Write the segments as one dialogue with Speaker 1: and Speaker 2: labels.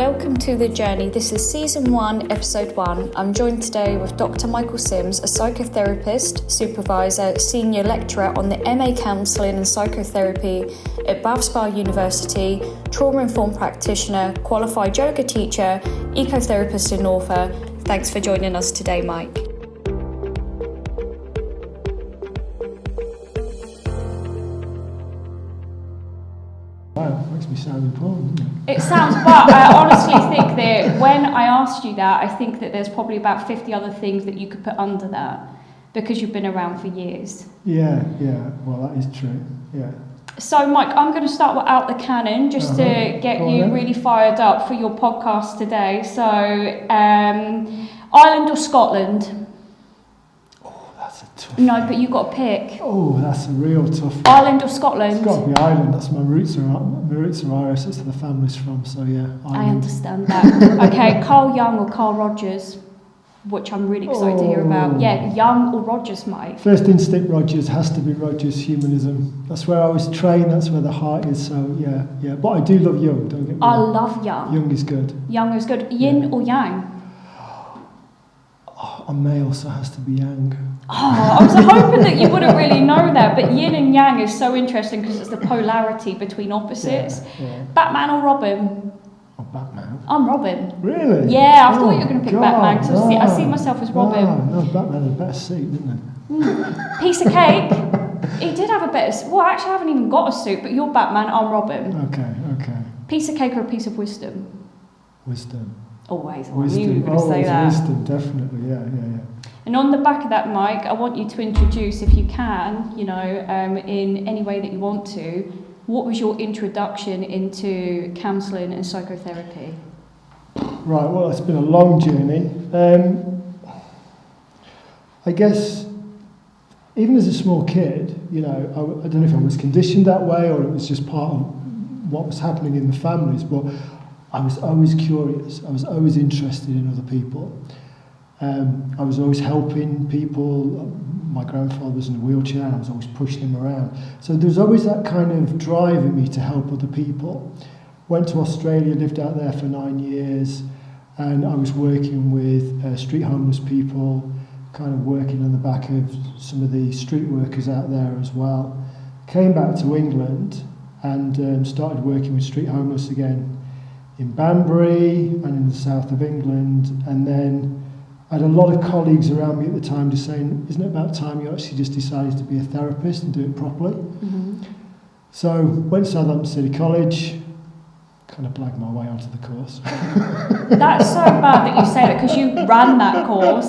Speaker 1: welcome to The Journey. This is Season 1, Episode 1. I'm joined today with Dr. Michael Sims, a psychotherapist, supervisor, senior lecturer on the MA Counselling and Psychotherapy at Bath University, trauma-informed practitioner, qualified yoga teacher, ecotherapist and author. Thanks for joining us today, Mike.
Speaker 2: Wow, makes me sound important, doesn't it?
Speaker 1: It sounds, but I honestly think that when I asked you that, I think that there's probably about 50 other things that you could put under that because you've been around for years.
Speaker 2: Yeah, well that is true, yeah.
Speaker 1: So Mike, I'm going to start out the cannon just to get you really fired up for your podcast today. So, Ireland or Scotland?
Speaker 2: Oh, that's a tough
Speaker 1: No,
Speaker 2: one.
Speaker 1: but you've got to pick.
Speaker 2: Oh, that's a real tough one.
Speaker 1: Ireland or Scotland?
Speaker 2: It's got to be Ireland, that's my roots are Irish, that's where the family's from, so yeah, Ireland.
Speaker 1: I understand that. Okay, Carl Young or Carl Rogers? Which I'm really excited to hear about. Yeah, Young or Rogers, Mike?
Speaker 2: First instinct Rogers, has to be Rogers, humanism. That's where I was trained, that's where the heart is, so yeah. But I do love Young, don't get me
Speaker 1: I
Speaker 2: wrong.
Speaker 1: love Young.
Speaker 2: Young is good.
Speaker 1: Young is good. Yin or Yang?
Speaker 2: Oh, I'm male, so it has to be Yang.
Speaker 1: Oh, I was hoping that you wouldn't really know that, but yin and yang is so interesting because it's the polarity between opposites.
Speaker 2: Yeah.
Speaker 1: Batman or Robin?
Speaker 2: Oh, Batman.
Speaker 1: I'm Robin.
Speaker 2: Really?
Speaker 1: Yeah, I thought you were going to pick
Speaker 2: God,
Speaker 1: Batman because I see myself as Robin.
Speaker 2: No, Batman had a better suit, didn't
Speaker 1: Piece of cake. He did have a bit of... Well, actually, I haven't even got a suit, but you're Batman, I'm Robin.
Speaker 2: Okay.
Speaker 1: Piece of cake or a piece of wisdom?
Speaker 2: Wisdom.
Speaker 1: Always. I knew you were going to say that.
Speaker 2: Wisdom, definitely, yeah.
Speaker 1: And on the back of that, Mike, I want you to introduce, if you can, in any way that you want to, what was your introduction into counselling and psychotherapy?
Speaker 2: Right, well, it's been a long journey. I guess, even as a small kid, I don't know if I was conditioned that way or it was just part of what was happening in the families, but I was always curious. I was always interested in other people. I was always helping people. My grandfather was in a wheelchair and I was always pushing him around. So there was always that kind of drive in me to help other people. Went to Australia, lived out there for 9 years, and I was working with street homeless people, kind of working on the back of some of the street workers out there as well. Came back to England and started working with street homeless again in Banbury and in the south of England, and then I had a lot of colleagues around me at the time just saying, isn't it about time you actually just decided to be a therapist and do it properly? Mm-hmm. So went to Southampton City College, kind of blagged my way onto the course.
Speaker 1: That's so bad that you say that because you ran that course.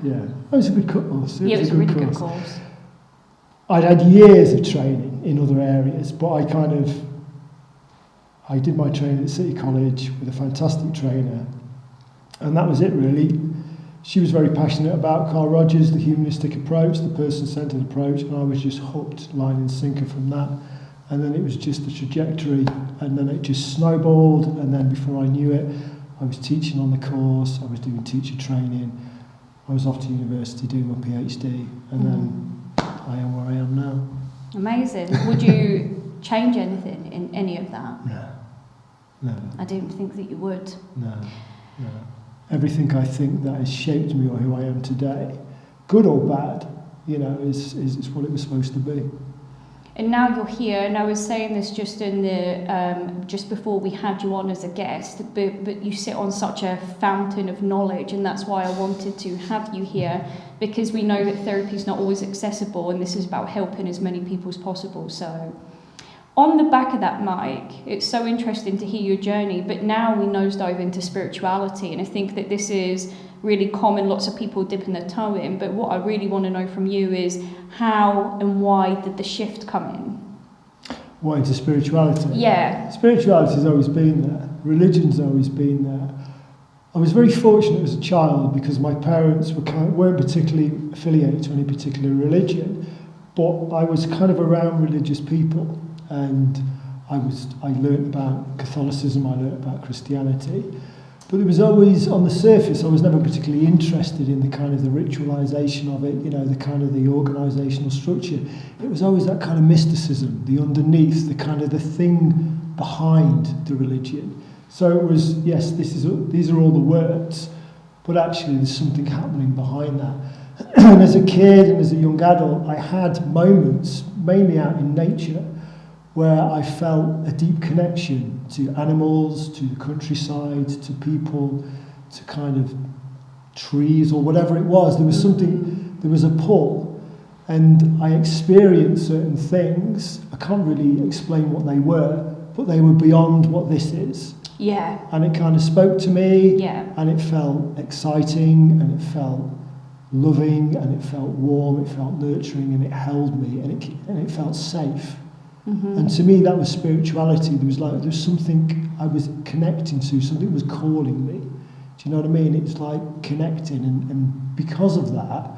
Speaker 2: Yeah, it was a good course.
Speaker 1: It was a really good course.
Speaker 2: I'd had years of training in other areas, but I did my training at City College with a fantastic trainer, and that was it really. She was very passionate about Carl Rogers, the humanistic approach, the person-centred approach, and I was just hooked, line and sinker from that. And then it was just the trajectory, and then it just snowballed, and then before I knew it, I was teaching on the course, I was doing teacher training, I was off to university doing my PhD, and then I am where I am now. Amazing.
Speaker 1: Would you change anything in any of that?
Speaker 2: No.
Speaker 1: I didn't think that you would.
Speaker 2: No. Everything I think that has shaped me or who I am today, good or bad, is what it was supposed to be.
Speaker 1: And now you're here, and I was saying this just in the just before we had you on as a guest, but you sit on such a fountain of knowledge, and that's why I wanted to have you here, because we know that therapy is not always accessible, and this is about helping as many people as possible. So on the back of that, Mike, it's so interesting to hear your journey, but now we nosedive into spirituality, and I think that this is really common, lots of people dipping their toe in, but what I really want to know from you is how and why did the shift come in?
Speaker 2: What, into spirituality?
Speaker 1: Yeah.
Speaker 2: Spirituality's always been there. Religion's always been there. I was very fortunate as a child because my parents weren't particularly affiliated to any particular religion, but I was kind of around religious people. And I learnt about Catholicism, I learnt about Christianity, but it was always on the surface. I was never particularly interested in the kind of the ritualisation of it, the kind of the organisational structure. It was always that kind of mysticism, the underneath, the kind of the thing behind the religion. So it was, yes, these are all the words, but actually there's something happening behind that. And as a kid and as a young adult, I had moments, mainly out in nature, where I felt a deep connection to animals, to the countryside, to people, to kind of trees or whatever it was. There was something, there was a pull, and I experienced certain things. I can't really explain what they were, but they were beyond what this is.
Speaker 1: Yeah.
Speaker 2: And it kind of spoke to me,
Speaker 1: Yeah.
Speaker 2: and it felt exciting, and it felt loving, and it felt warm, it felt nurturing, and it held me, and it felt safe.
Speaker 1: Mm-hmm.
Speaker 2: And to me, that was spirituality. There was something I was connecting to, something was calling me. Do you know what I mean? It's like connecting, and because of that,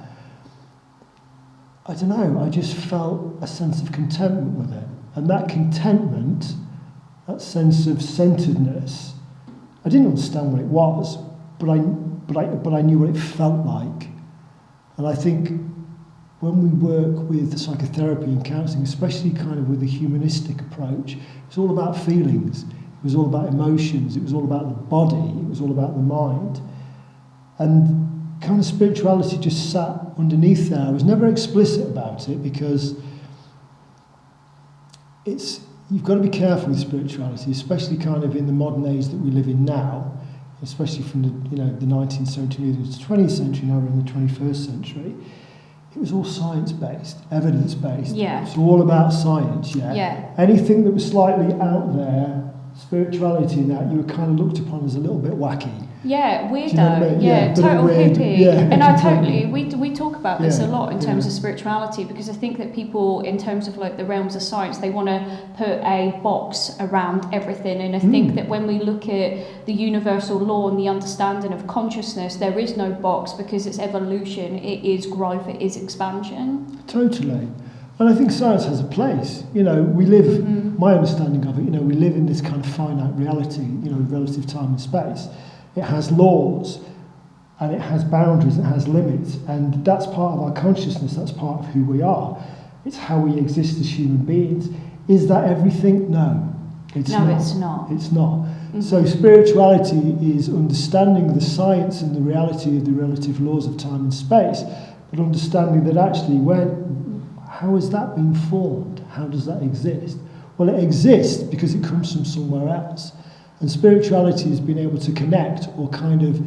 Speaker 2: I don't know, I just felt a sense of contentment with it. And that contentment, that sense of centeredness, I didn't understand what it was, but I knew what it felt like. And I think when we work with psychotherapy and counselling, especially kind of with a humanistic approach, it's all about feelings. It was all about emotions. It was all about the body. It was all about the mind. And kind of spirituality just sat underneath there. I was never explicit about it because you've got to be careful with spirituality, especially kind of in the modern age that we live in now, especially from the 19th century into the 20th century. Now we're in the 21st century. It was all science-based, evidence-based.
Speaker 1: Yeah.
Speaker 2: It's all about science, yeah?
Speaker 1: Yeah.
Speaker 2: Anything that was slightly out there, spirituality and that, you were kind of looked upon as a little bit wacky.
Speaker 1: Yeah, weirdo.
Speaker 2: You know what I mean?
Speaker 1: Yeah, total
Speaker 2: weird,
Speaker 1: hippie.
Speaker 2: yeah,
Speaker 1: And I totally, we talk about this
Speaker 2: Yeah,
Speaker 1: a lot in terms
Speaker 2: yeah.
Speaker 1: of spirituality, because I think that people, in terms of like the realms of science, they want to put a box around everything. And I think that when we look at the universal law and the understanding of consciousness, there is no box, because it's evolution, it is growth, it is expansion.
Speaker 2: Totally. And I think science has a place. You know, we live, my understanding of it, we live in this kind of finite reality, relative time and space. It has laws, and it has boundaries, it has limits, and that's part of our consciousness, that's part of who we are. It's how we exist as human beings. Is that everything? No, it's not.
Speaker 1: It's not.
Speaker 2: It's not. So spirituality is understanding the science and the reality of the relative laws of time and space, but understanding that actually how has that been formed? How does that exist? Well, it exists because it comes from somewhere else. And spirituality has been able to connect or kind of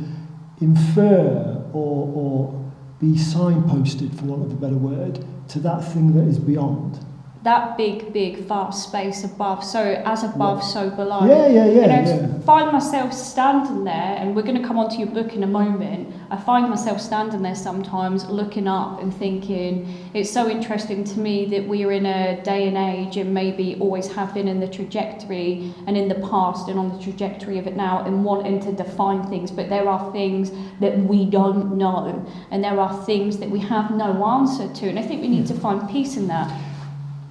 Speaker 2: infer or be signposted, for want of a better word, to that thing that is beyond.
Speaker 1: That big, vast space above. So as above, so below.
Speaker 2: Yeah.
Speaker 1: I find myself standing there, and we're going to come on to your book in a moment. I find myself standing there sometimes looking up and thinking, it's so interesting to me that we are in a day and age, and maybe always have been in the trajectory and in the past and on the trajectory of it now, and wanting to define things, but there are things that we don't know, and there are things that we have no answer to, and I think we need to find peace in that.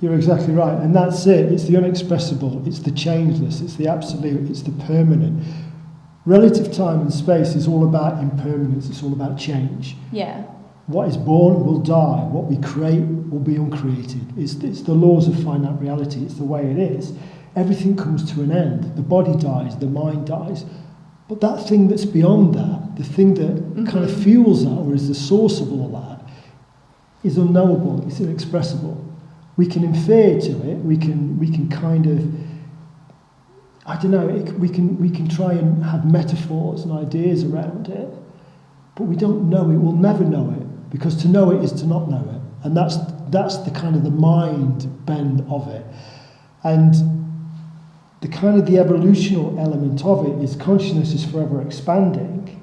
Speaker 2: You're exactly right, and that's it. It's the unexpressible, it's the changeless, it's the absolute, it's the permanent. Relative time and space is all about impermanence, it's all about change.
Speaker 1: Yeah.
Speaker 2: What is born will die, what we create will be uncreated. It's the laws of finite reality, it's the way it is. Everything comes to an end, the body dies, the mind dies, but that thing that's beyond that, the thing that kind of fuels that, or is the source of all that, is unknowable, it's inexpressible. We can infer to it, we can kind of, I don't know, we can try and have metaphors and ideas around it, but we don't know it, we'll never know it, because to know it is to not know it. And that's the kind of the mind bend of it. And the kind of the evolutional element of it is consciousness is forever expanding,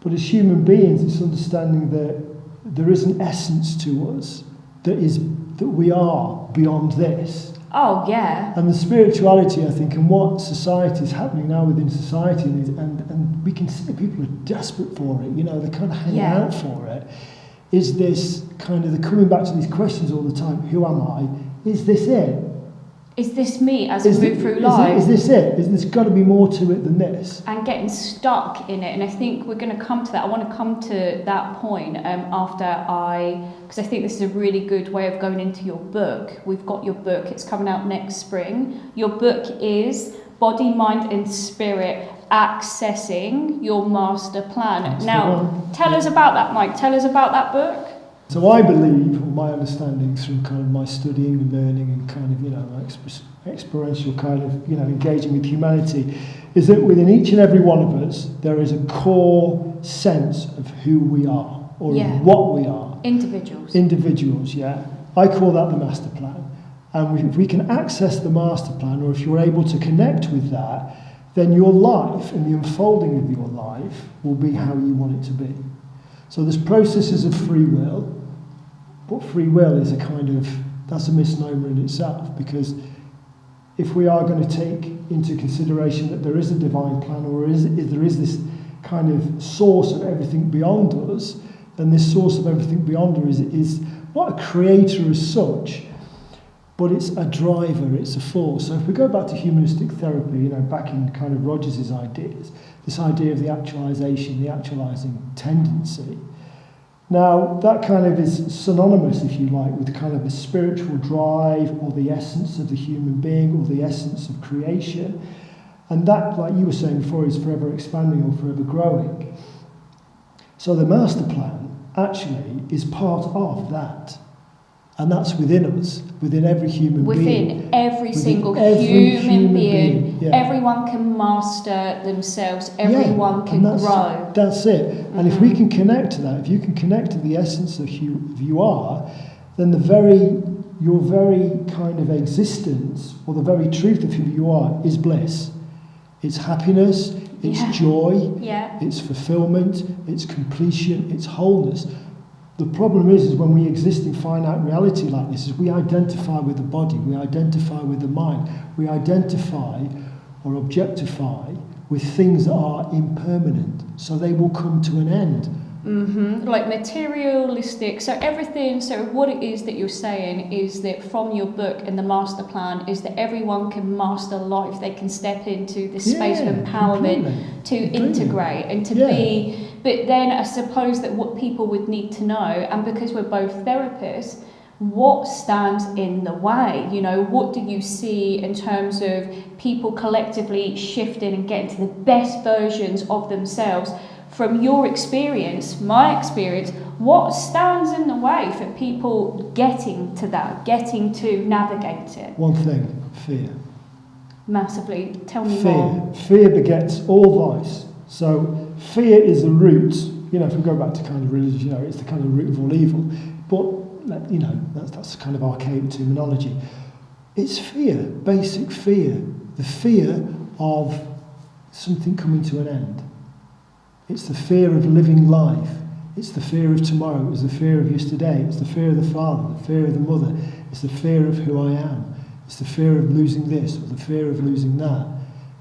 Speaker 2: but as human beings it's understanding that there is an essence to us that we are beyond this.
Speaker 1: Oh, yeah.
Speaker 2: And the spirituality, I think, and what society is happening now within society, and we can see people are desperate for it, they're kind of hanging out for it, is this kind of, they're coming back to these questions all the time. Who am I? Is this it?
Speaker 1: Is this me as I move through life?
Speaker 2: Is this it? There's got to be more to it than this.
Speaker 1: And getting stuck in it. And I think we're going to come to that. I want to come to that point because I think this is a really good way of going into your book. We've got your book. It's coming out next spring. Your book is body, mind and spirit accessing your master plan.
Speaker 2: That's
Speaker 1: Now, tell us about that, Mike. Tell us about that book.
Speaker 2: So I believe, or my understanding through kind of my studying and learning and kind of, experiential kind of, engaging with humanity, is that within each and every one of us, there is a core sense of who we are, or of what we are. Individuals, yeah. I call that the master plan. And if we can access the master plan, or if you're able to connect with that, then your life and the unfolding of your life will be how you want it to be. So there's processes of free will, but free will is that's a misnomer in itself, because if we are going to take into consideration that there is a divine plan, or there is this kind of source of everything beyond us, then this source of everything beyond us is not a creator as such, but it's a driver, it's a force. So if we go back to humanistic therapy, back in kind of Rogers's ideas, this idea of the actualization, the actualizing tendency. Now, that kind of is synonymous, if you like, with kind of the spiritual drive, or the essence of the human being, or the essence of creation. And that, like you were saying before, is forever expanding or forever growing. So the master plan actually is part of that. And that's within us, within every human being.
Speaker 1: Within every single human being.
Speaker 2: Yeah.
Speaker 1: Everyone can master themselves. Everyone can grow.
Speaker 2: That's it. Mm-hmm. And if we can connect to that, if you can connect to the essence of who you are, then your very kind of existence, or the very truth of who you are, is bliss. It's happiness, it's joy, it's fulfillment, it's completion, it's wholeness. The problem is when we exist in finite reality like this, is we identify with the body, we identify with the mind, we identify or objectify with things that are impermanent, so they will come to an end.
Speaker 1: Like materialistic. So what it is that you're saying is that from your book and the master plan is that everyone can master life. They can step into the space of empowerment to integrate and to be. But then I suppose that what people would need to know, and because we're both therapists, what stands in the way? What do you see in terms of people collectively shifting and getting to the best versions of themselves? From your experience, my experience, what stands in the way for people getting to that, getting to navigate it?
Speaker 2: One thing, fear.
Speaker 1: Massively. Tell me more.
Speaker 2: Fear begets all vice. So fear is the root, if we go back to kind of religion, it's the kind of root of all evil. But, that's kind of archaic terminology. It's fear, basic fear. The fear of something coming to an end. It's the fear of living life. It's the fear of tomorrow. It's the fear of yesterday. It's the fear of the father, the fear of the mother. It's the fear of who I am. It's the fear of losing this or the fear of losing that.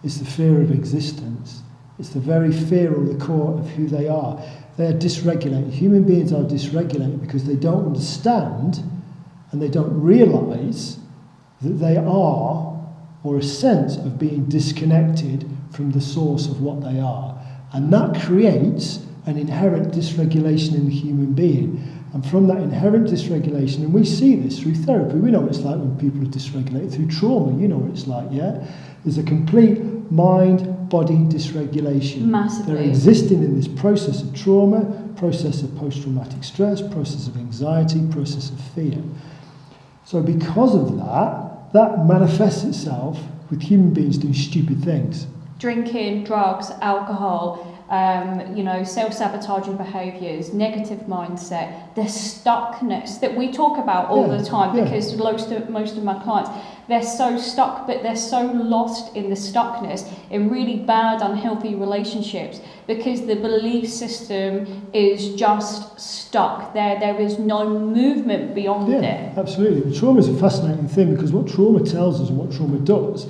Speaker 2: It's the fear of existence. It's the very fear or the core of who they are. They are dysregulated. Human beings are dysregulated because they don't understand and they don't realise that they are, or a sense of being disconnected from the source of what they are. And that creates an inherent dysregulation in the human being. And from that inherent dysregulation, and we see this through therapy, we know what it's like when people are dysregulated. Through trauma, you know what it's like, yeah? There's a complete mind-body dysregulation.
Speaker 1: Massively.
Speaker 2: They're existing in this process of trauma, process of post-traumatic stress, process of anxiety, process of fear. So because of that manifests itself with human beings doing stupid things.
Speaker 1: Drinking, drugs, alcohol, self-sabotaging behaviours, negative mindset, the stuckness that we talk about all the time, because most of my clients, they're so stuck, but they're so lost in the stuckness in really bad, unhealthy relationships because the belief system is just stuck there. There is no movement beyond it.
Speaker 2: Absolutely. Trauma is a fascinating thing because what trauma tells us and what trauma does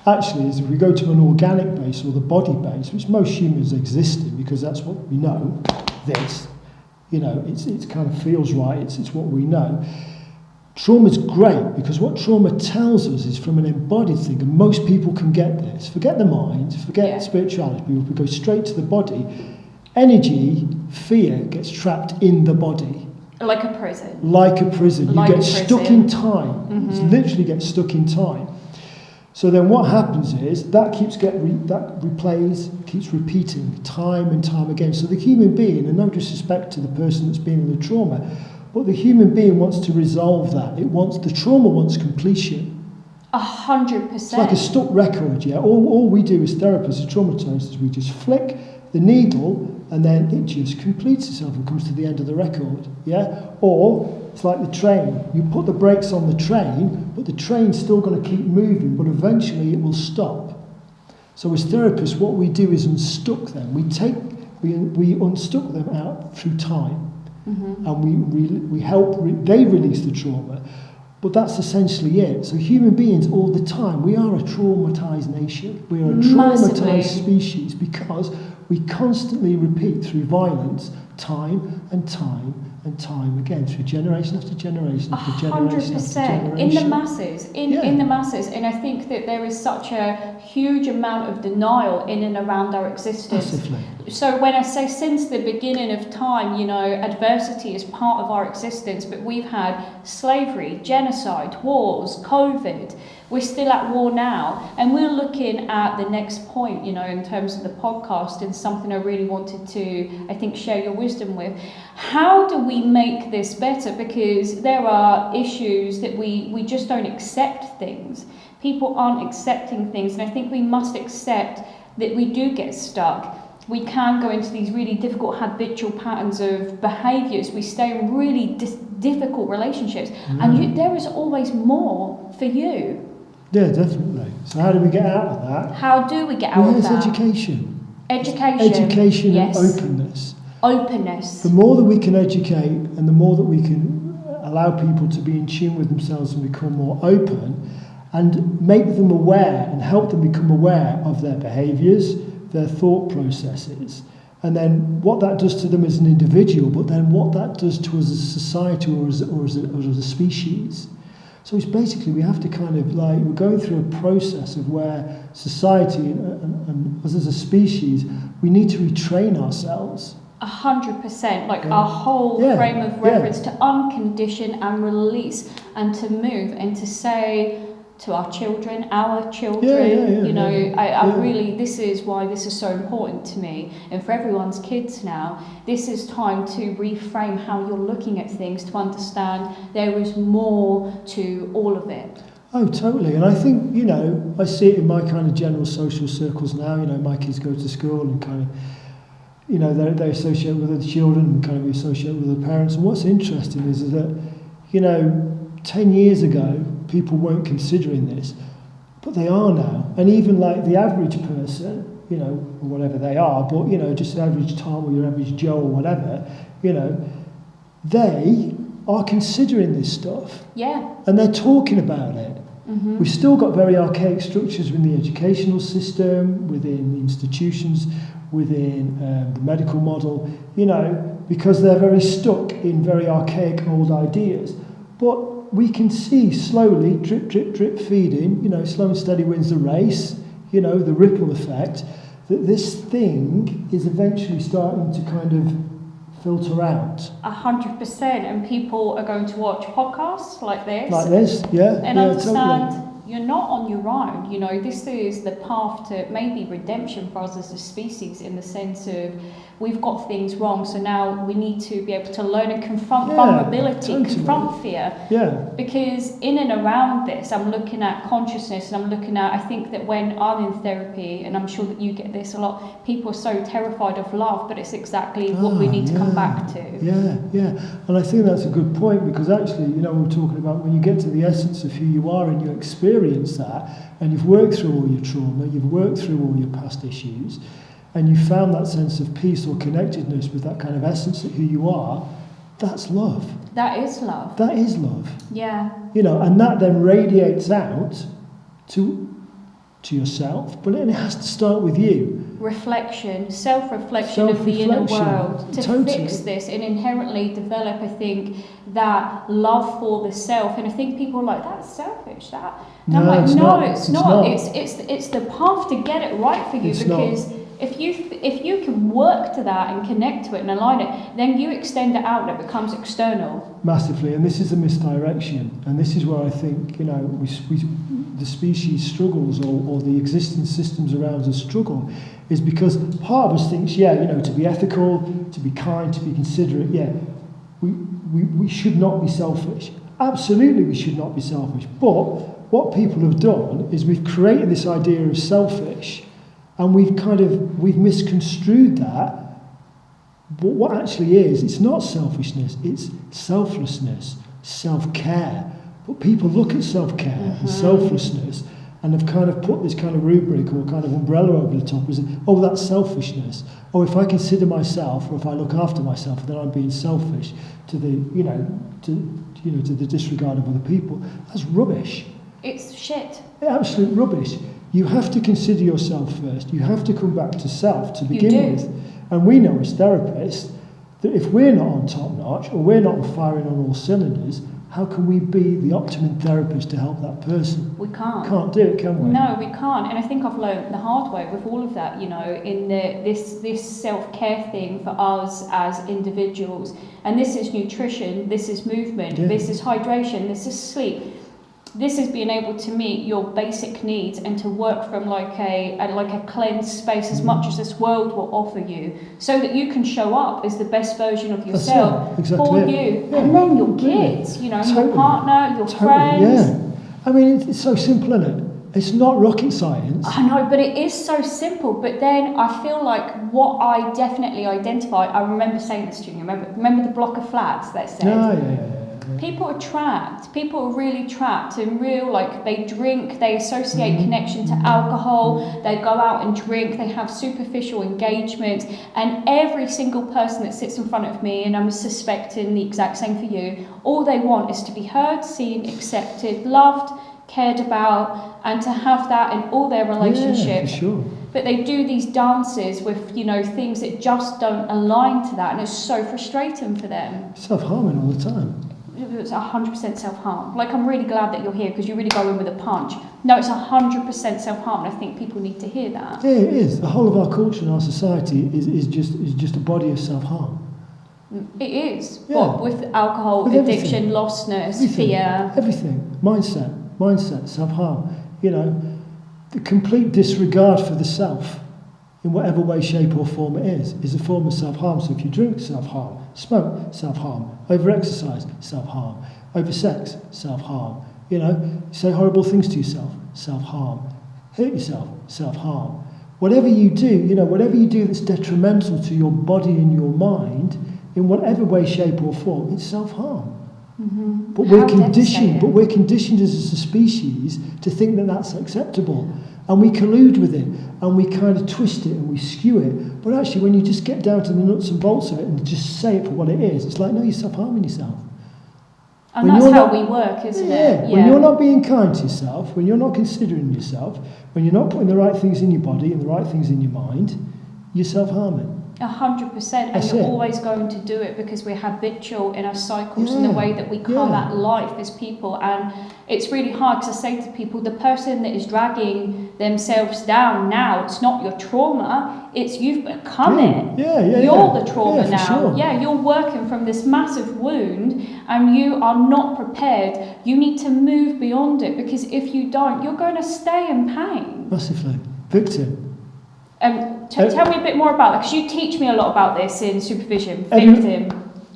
Speaker 2: actually is if we go to an organic base or the body base, which most humans exist in because that's what we know, it kind of feels right, it's what we know. Trauma's great because what trauma tells us is from an embodied thing, and most people can get this. Forget the mind, forget spirituality, we go straight to the body. Energy, fear gets trapped in the body.
Speaker 1: Like a prison.
Speaker 2: You get stuck in time. Mm-hmm. It literally gets stuck in time. So then what happens is that keeps repeating time and time again. So the human being, and no disrespect to the person that's been in the trauma, but the human being wants to resolve that. The trauma wants completion.
Speaker 1: 100%.
Speaker 2: It's like a stuck record, yeah. All we do as therapists, as traumatists, is we just flick the needle and then it just completes itself and comes to the end of the record, yeah. Or it's like the train. You put the brakes on the train, but the train's still going to keep moving, but eventually it will stop. So as therapists, what we do is unstuck them. We unstuck them out through time, and we help. They release the trauma. But that's essentially it. So human beings all the time, we are a traumatized nation. We are a traumatized species because we constantly repeat through violence time and time and time again, through generation after generation after generation after generation.
Speaker 1: In the masses, in the masses. And I think that there is such a huge amount of denial in and around our existence.
Speaker 2: Massively.
Speaker 1: So when I say since the beginning of time, adversity is part of our existence, but we've had slavery, genocide, wars, COVID. We're still at war now, and we're looking at the next point, in terms of the podcast, and something I really wanted to, I think, share your wisdom with. How do we make this better? Because there are issues that we just don't accept things. People aren't accepting things, and I think we must accept that we do get stuck. We can go into these really difficult habitual patterns of behaviours. We stay in really difficult relationships, and there is always more for you.
Speaker 2: Yeah, definitely. So how do we get out of that?
Speaker 1: How do we get out of that?
Speaker 2: It's education.
Speaker 1: Education.
Speaker 2: Yes. And openness.
Speaker 1: Openness.
Speaker 2: The more that we can educate and the more that we can allow people to be in tune with themselves and become more open and make them aware and help them become aware of their behaviours, their thought processes, and then what that does to them as an individual, but then what that does to us as a society or as a species. So it's basically we have to kind of we're going through a process of where society and us as a species, we need to retrain ourselves.
Speaker 1: 100%, our whole frame of reference to uncondition and release and to move and to say to our children, I really, this is why this is so important to me, and for everyone's kids now, this is time to reframe how you're looking at things, to understand there is more to all of it.
Speaker 2: Oh, totally. And I think, I see it in my kind of general social circles now. My kids go to school and kind of, they associate with other children and kind of associate with their parents. And what's interesting is that, 10 years ago, people weren't considering this, but they are now. And even the average person, or whatever they are, but, just the average Tom or your average Joe or whatever, they are considering this stuff.
Speaker 1: Yeah.
Speaker 2: And they're talking about it.
Speaker 1: Mm-hmm.
Speaker 2: We've still got very archaic structures within the educational system, within the institutions, within the medical model, because they're very stuck in very archaic old ideas. But we can see slowly, drip, drip, drip feeding, slow and steady wins the race, the ripple effect, that this thing is eventually starting to kind of filter out.
Speaker 1: 100%, and people are going to watch podcasts like this.
Speaker 2: And
Speaker 1: understand
Speaker 2: totally.
Speaker 1: You're not on your own. This is the path to maybe redemption for us as a species, in the sense of we've got things wrong, so now we need to be able to learn and confront vulnerability, confront fear.
Speaker 2: Yeah.
Speaker 1: Because in and around this, I'm looking at consciousness, and I'm looking at, I think that when I'm in therapy, and I'm sure that you get this a lot, people are so terrified of love, but it's exactly what we need to come back to.
Speaker 2: Yeah. And I think that's a good point, because actually, we're talking about when you get to the essence of who you are and you experience that, and you've worked through all your trauma, you've worked through all your past issues, and you found that sense of peace or connectedness with that kind of essence of who you are, that's love.
Speaker 1: That is love.
Speaker 2: That is love.
Speaker 1: Yeah.
Speaker 2: And that then radiates out to yourself, but it has to start with you.
Speaker 1: Reflection, self-reflection of the inner world to fix this and inherently develop, I think, that love for the self. And I think people are like, that's selfish. And I'm like, no, it's not. It's the path to get it right for you, because if you can work to that and connect to it and align it, then you extend it out and it becomes external.
Speaker 2: Massively, and this is a misdirection, and this is where I think the the species struggles or the existing systems around us struggle is because part of us thinks, to be ethical, to be kind, to be considerate, we should not be selfish. Absolutely we should not be selfish. But what people have done is we've created this idea of selfish, and we've misconstrued that. But what actually is, it's not selfishness, it's selflessness, self-care. But people look at self-care and selflessness and have kind of put this kind of rubric or kind of umbrella over the top. That's selfishness. If I consider myself or if I look after myself, then I'm being selfish to the disregard of other people. That's rubbish.
Speaker 1: It's shit.
Speaker 2: Absolute rubbish. You have to consider yourself first. You have to come back to self to begin with. And we know as therapists that if we're not on top notch or we're not firing on all cylinders, how can we be the optimum therapist to help that person?
Speaker 1: We can't.
Speaker 2: Can't do it, can we?
Speaker 1: No, we can't. And I think I've learned the hard way with all of that, in this self-care thing for us as individuals. And this is nutrition, this is movement, this is hydration, this is sleep. This is being able to meet your basic needs and to work from like a cleansed space as much as this world will offer you, so that you can show up as the best version of yourself for you, and then your kids, your partner, your friends.
Speaker 2: Yeah, I mean it's so simple, isn't it? It's not rocket science.
Speaker 1: I know, but it is so simple. But then I feel like what I definitely identify. I remember saying this to you. Remember the block of flats that said.
Speaker 2: Yeah.
Speaker 1: People are trapped. People are really trapped in real, they drink, they associate connection to alcohol, they go out and drink, they have superficial engagement, and every single person that sits in front of me, and I'm suspecting the exact same for you, all they want is to be heard, seen, accepted, loved, cared about, and to have that in all their relationships.
Speaker 2: Yeah, for sure.
Speaker 1: But they do these dances with, things that just don't align to that, and it's so frustrating for them.
Speaker 2: Self-harming all the time.
Speaker 1: It's 100% self-harm. I'm really glad that you're here because you really go in with a punch. No, it's 100% self-harm, and I think people need to hear that.
Speaker 2: Yeah, it is. The whole of our culture and our society is just a body of self-harm.
Speaker 1: It is. Yeah. What with alcohol, with addiction, lostness, fear.
Speaker 2: Everything. Mindset, self-harm. The complete disregard for the self in whatever way, shape or form it is a form of self-harm. So if you drink, self-harm. Smoke, self-harm. Over-exercise, self-harm. Over-sex, self-harm. Say horrible things to yourself, self-harm. Hurt yourself, self-harm. Whatever you do that's detrimental to your body and your mind, in whatever way, shape or form, it's self-harm.
Speaker 1: Mm-hmm.
Speaker 2: But we're conditioned as a species to think that that's acceptable. And we collude with it, and we kind of twist it, and we skew it. But actually, when you just get down to the nuts and bolts of it and just say it for what it is, it's like, no, you're self-harming yourself.
Speaker 1: And that's how we work, isn't it?
Speaker 2: Yeah. When you're not being kind to yourself, when you're not considering yourself, when you're not putting the right things in your body and the right things in your mind, you're self-harming.
Speaker 1: 100%, and you're always going to do it because we're habitual in our cycles and the way that we come at life as people. And it's really hard because I say to people, the person that is dragging themselves down now, it's not your trauma, it's you've become it. You're the trauma now.
Speaker 2: Sure.
Speaker 1: Yeah, you're working from this massive wound and you are not prepared. You need to move beyond it, because if you don't, you're going to stay in pain.
Speaker 2: Massively. Victim.
Speaker 1: Tell me a bit more about that, because you teach me a lot about this in supervision. Victim.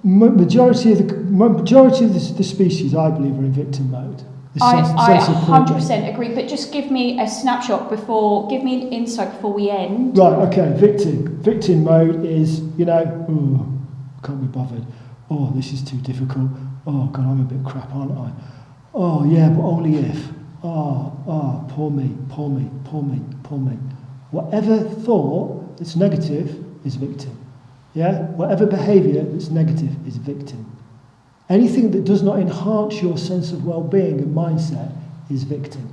Speaker 2: Majority of the species, I believe, are in victim mode.
Speaker 1: I 100% agree, but just give me a snapshot give me an insight before we end.
Speaker 2: Right, okay, victim. Victim mode is, can't be bothered. Oh, this is too difficult. Oh, God, I'm a bit crap, aren't I? Oh, yeah, but only if. Oh, poor me. Whatever thought that's negative is victim. Yeah? Whatever behaviour that's negative is victim. Anything that does not enhance your sense of well-being and mindset is victim.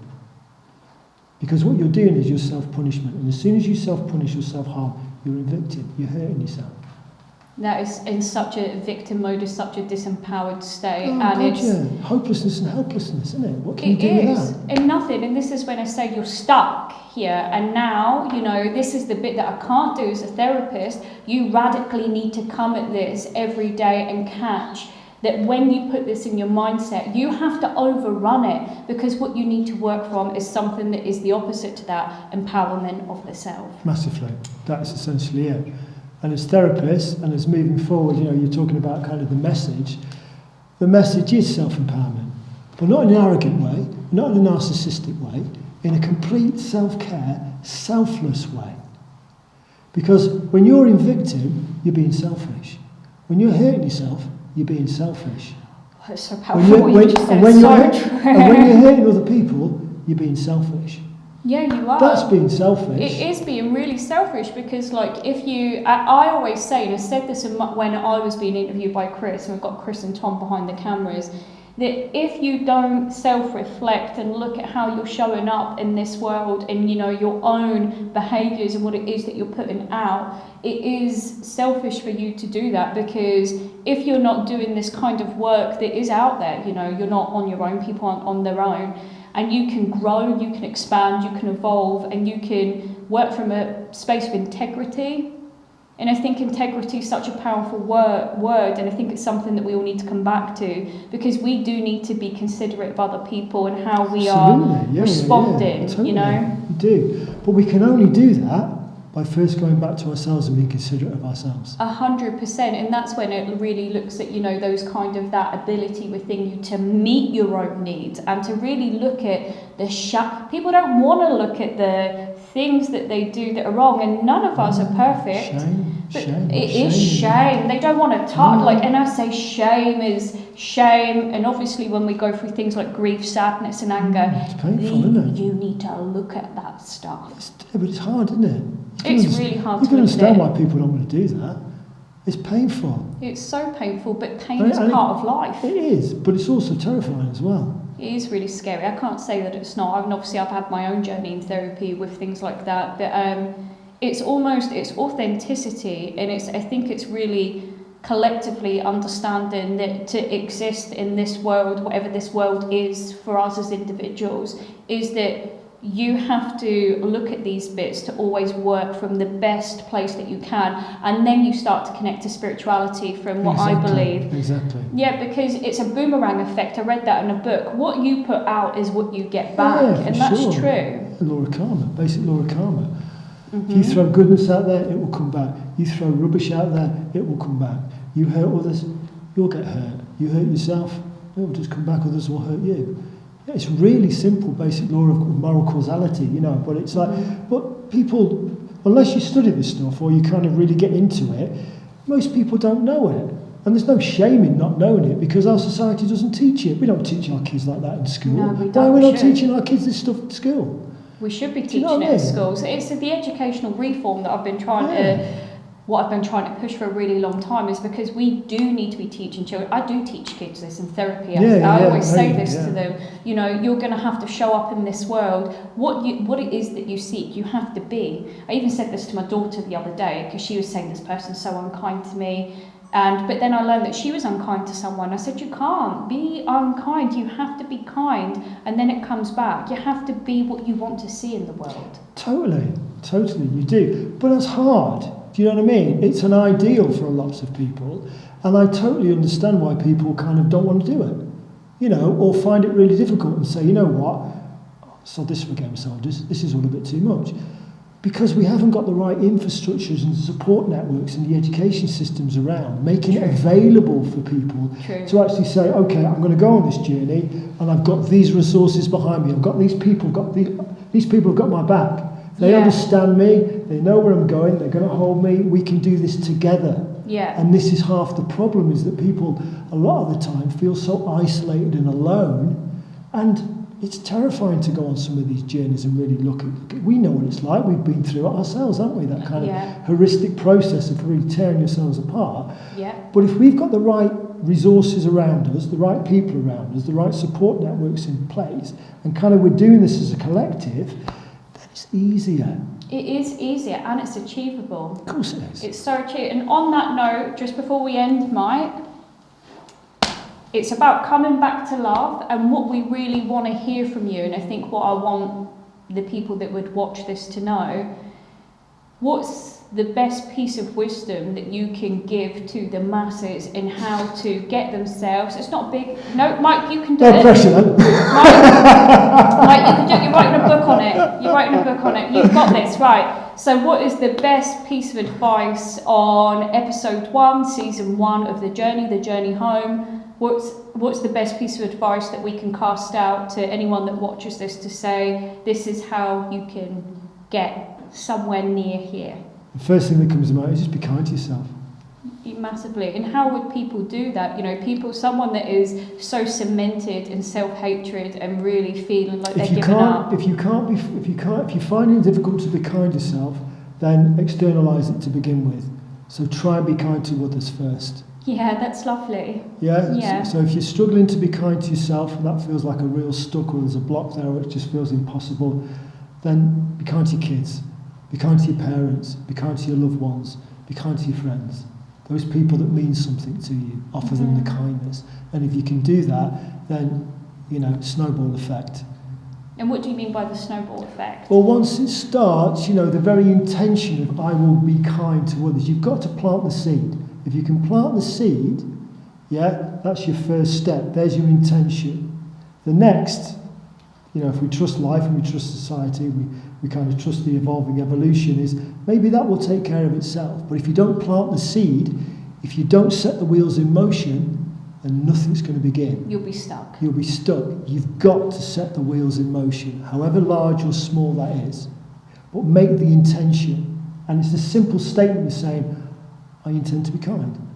Speaker 2: Because what you're doing is your self-punishment. And as soon as you self-punish or self-harm, you're a victim. You're hurting yourself.
Speaker 1: That is in such a victim mode, is such a disempowered state.
Speaker 2: Hopelessness and helplessness, isn't it? What can you do with that?
Speaker 1: And nothing. And this is when I say you're stuck here. And now, this is the bit that I can't do as a therapist. You radically need to come at this every day and catch that when you put this in your mindset, you have to overrun it, because what you need to work from is something that is the opposite to that, empowerment of the self.
Speaker 2: Massively. That's essentially it. And as therapists, and as moving forward, you know, you're talking about kind of the message. The message is self-empowerment, but not in an arrogant way, not in a narcissistic way, in a complete self-care, selfless way. Because when you're in victim, you're being selfish. When you're hurting yourself, you're being selfish.
Speaker 1: That's so powerful.
Speaker 2: And when you're hurting other people, you're being selfish.
Speaker 1: Yeah, you are.
Speaker 2: That's being selfish.
Speaker 1: It is being really selfish, because like if you, I always say, and I said this when I was being interviewed by Chris, and we've got Chris and Tom behind the cameras, that if you don't self-reflect and look at how you're showing up in this world and, you know, your own behaviours and what it is that you're putting out, it is selfish for you to do that, because if you're not doing this kind of work that is out there, you know, you're not on your own, people aren't on their own, and you can grow, you can expand, you can evolve, and you can work from a space of integrity. And I think integrity is such a powerful word, and I think it's something that we all need to come back to, because we do need to be considerate of other people and how we are responding,
Speaker 2: totally.
Speaker 1: you know?
Speaker 2: We do. But we can only do that by first going back to ourselves and being considerate of ourselves.
Speaker 1: 100%, and that's when it really looks at, you know, those kind of, that ability within you to meet your own needs and to really look at the people don't want to look at the things that they do that are wrong, and none of us are perfect. Shame. It is shame. They don't want to talk, like, and I say shame is shame, and obviously when we go through things like grief, sadness and anger,
Speaker 2: it's painful, isn't it?
Speaker 1: You need to look at that stuff.
Speaker 2: But it's hard, isn't it?
Speaker 1: It's really hard to look at.
Speaker 2: You can understand why people don't want to do that. It's painful.
Speaker 1: It's so painful, but pain is part of life.
Speaker 2: It is, but it's also terrifying as well.
Speaker 1: It is really scary. I can't say that it's not. I've had my own journey in therapy with things like that, but it's authenticity, and I think it's really collectively understanding that to exist in this world, whatever this world is for us as individuals, is that you have to look at these bits to always work from the best place that you can, and then you start to connect to spirituality from what I believe.
Speaker 2: Exactly.
Speaker 1: Yeah, because it's a boomerang effect. I read that in a book. What you put out is what you get back, and that's true.
Speaker 2: The law of karma, basic law of karma. If you throw goodness out there, it will come back. You throw rubbish out there, it will come back. You hurt others, you'll get hurt. You hurt yourself, it will just come back, others will hurt you. Yeah, it's really simple, basic law of moral causality, you know, but it's like, but people, unless you study this stuff or you kind of really get into it, most people don't know it. And there's no shame in not knowing it, because our society doesn't teach it. We don't teach our kids like that in school.
Speaker 1: No, we don't.
Speaker 2: Why are we not teaching our kids this stuff at school?
Speaker 1: We should be teaching it in schools. It's the educational reform that I've been trying to push for a really long time, is because we do need to be teaching children. I do teach kids this in therapy. I always say this to them. You know, you're going to have to show up in this world. What it is that you seek, you have to be. I even said this to my daughter the other day, because she was saying this person's so unkind to me. But then I learned that she was unkind to someone. I said, you can't be unkind. You have to be kind, and then it comes back. You have to be what you want to see in the world. Totally,
Speaker 2: you do. But that's hard. Do you know what I mean? It's an ideal for lots of people, and I totally understand why people kind of don't want to do it, you know, or find it really difficult and say, you know what, so this again, so this is all a bit too much. Because we haven't got the right infrastructures and support networks and the education systems around, making it available for people to actually say, okay, I'm going to go on this journey, and I've got these resources behind me. I've got these people, these people have got my back. They understand me. They know where I'm going. They're going to hold me. We can do this together.
Speaker 1: Yeah.
Speaker 2: And this is half the problem, is that people a lot of the time feel so isolated and alone, and it's terrifying to go on some of these journeys and really look at. We know what it's like. We've been through it ourselves, haven't we? That kind of heuristic process of really tearing yourselves apart.
Speaker 1: Yeah.
Speaker 2: But if we've got the right resources around us, the right people around us, the right support networks in place, and kind of we're doing this as a collective, then it's easier.
Speaker 1: It is easier, and it's achievable.
Speaker 2: Of course it is.
Speaker 1: It's so achievable. And on that note, just before we end, Mike, it's about coming back to love and what we really want to hear from you. And I think what I want the people that would watch this to know, what's the best piece of wisdom that you can give to the masses in how to get themselves. It's not big. No, Mike, you can do it.
Speaker 2: No pressure, then.
Speaker 1: Mike, you can do it. You're writing a book on it. You're writing a book on it. You've got this, right? So, what is the best piece of advice on episode 1, season 1 of the journey home? What's the best piece of advice that we can cast out to anyone that watches this to say this is how you can get somewhere near here?
Speaker 2: The first thing that comes to mind is just be kind to yourself.
Speaker 1: Massively. And how would people do that? You know, someone that is so cemented in self-hatred and really feeling like they're giving up. If you
Speaker 2: find it difficult to be kind to yourself, then externalise it to begin with. So try and be kind to others first.
Speaker 1: Yeah, that's lovely.
Speaker 2: Yeah. So if you're struggling to be kind to yourself and that feels like a real stuck or there's a block there or it just feels impossible, then be kind to your kids. Be kind to your parents, be kind to your loved ones, be kind to your friends. Those people that mean something to you, offer them the kindness. And if you can do that, then, snowball effect.
Speaker 1: And what do you mean by the snowball effect?
Speaker 2: Well, once it starts, the very intention of I will be kind to others, you've got to plant the seed. If you can plant the seed, that's your first step. There's your intention. The next, if we trust life and we trust society, we kind of trust the evolving evolution, is maybe that will take care of itself. But if you don't plant the seed, if you don't set the wheels in motion, then nothing's going to begin.
Speaker 1: You'll be stuck.
Speaker 2: You'll be stuck. You've got to set the wheels in motion, however large or small that is. But make the intention. And it's a simple statement of saying, I intend to be kind.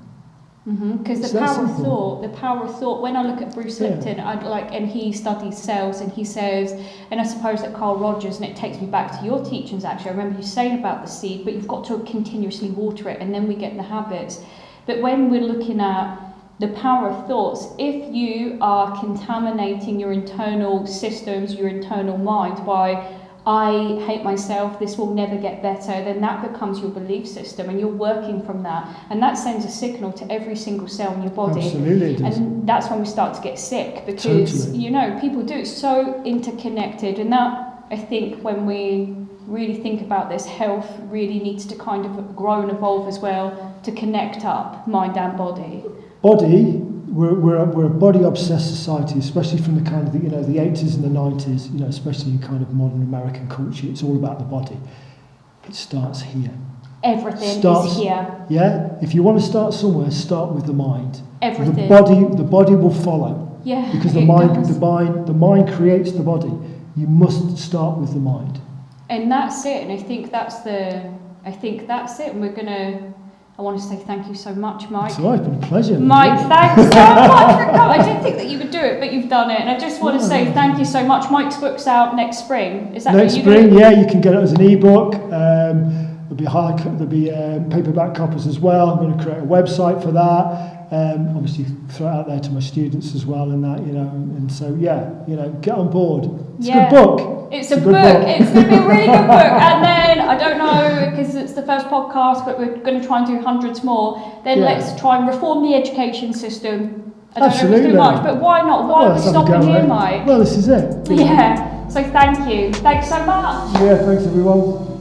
Speaker 1: Because the power of thought, when I look at Bruce Lipton, and he studies sales, and he says, and I suppose that Carl Rogers, and it takes me back to your teachings actually, I remember you saying about the seed, but you've got to continuously water it and then we get the habits. But when we're looking at the power of thoughts, if you are contaminating your internal systems, your internal mind by I hate myself, this will never get better, then that becomes your belief system and you're working from that. And that sends a signal to every single cell in your body.
Speaker 2: Absolutely it does.
Speaker 1: And that's when we start to get sick because, people do. It's so interconnected. And that, I think, when we really think about this, health really needs to kind of grow and evolve as well to connect up mind and body.
Speaker 2: We're a body-obsessed society, especially from the kind of the 80s and the 90s, especially in kind of modern American culture. It's all about the body. It starts here.
Speaker 1: Everything is here.
Speaker 2: Yeah. If you want to start somewhere, start with the mind.
Speaker 1: Everything.
Speaker 2: The body will follow.
Speaker 1: Yeah.
Speaker 2: Because the mind creates the body. You must start with the mind.
Speaker 1: And that's it. And I think that's it. And I want to say thank you so much, Mike.
Speaker 2: It's all right, it's been a pleasure.
Speaker 1: Mike, thanks so much for coming. I didn't think that you would do it, but you've done it. And I just want to say thank you so much. Mike's book's out next spring. Is that
Speaker 2: next spring? Yeah, you can get it as an ebook. There'll be paperback copies as well. I'm going to create a website for that. Obviously throw it out there to my students as well and that, and so get on board. It's a good book.
Speaker 1: It's a book. It's going to be a really good book. And then, I don't know, because it's the first podcast, but we're going to try and do hundreds more. Then let's try and reform the education system. I don't know if it's too much, but why not? Why are we stopping here, Mike?
Speaker 2: Well, this is it.
Speaker 1: Yeah. So thank you. Thanks so much.
Speaker 2: Yeah, thanks everyone.